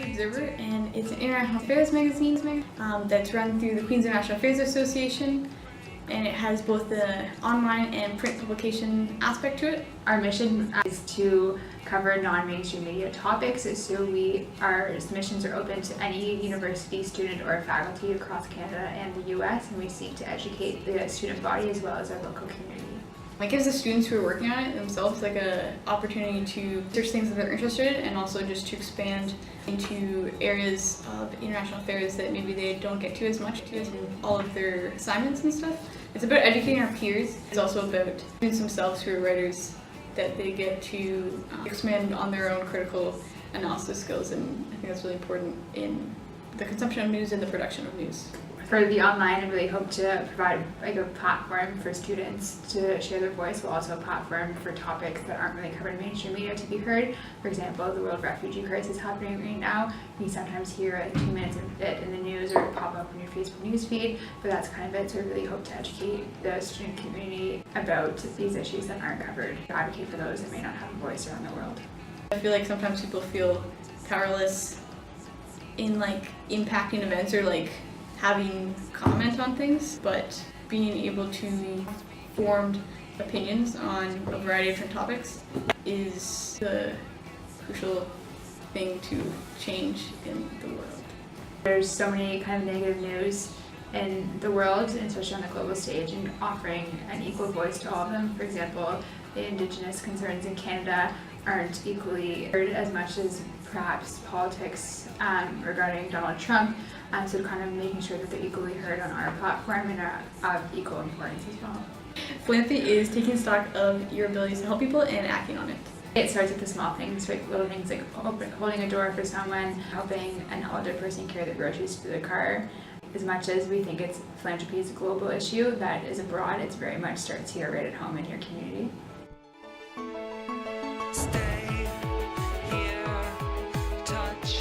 Philanthropy Observer, and it's an international affairs magazine that's run through the Queen's International Affairs Association, and it has both the online and print publication aspect to it. Our mission is to cover non-mainstream media topics, so our submissions are open to any university student or faculty across Canada and the US, and we seek to educate the student body as well as our local community. It gives the students who are working on it themselves like an opportunity to research things that they're interested in, and also just to expand into areas of international affairs that maybe they don't get to as much in all of their assignments and stuff. It's about educating our peers. It's also about students themselves who are writers, that they get to expand on their own critical analysis skills, and I think that's really important in the consumption of news and the production of news. For the online, I really hope to provide a platform for students to share their voice, but also a platform for topics that aren't really covered in mainstream media to be heard. For example, the world refugee crisis happening right now. You sometimes hear 2 minutes of it in the news or pop up in your Facebook news feed, but that's kind of it. So I really hope to educate the student community about these issues that aren't covered, to advocate for those that may not have a voice around the world. I feel like sometimes people feel powerless in impacting events or having comment on things, but being able to formed opinions on a variety of different topics is the crucial thing to change in the world. There's so many kind of negative news in the world, especially on the global stage, and offering an equal voice to all of them. For example, the Indigenous concerns in Canada aren't equally heard as much as perhaps politics regarding Donald Trump, so kind of making sure that they're equally heard on our platform and are of equal importance as well. Philanthropy is taking stock of your abilities to help people and acting on it. It starts with the small things, like little things like holding a door for someone, helping an older person carry their groceries to the car. As much as we think philanthropy is a global issue that is abroad, it very much starts here, right at home in your community.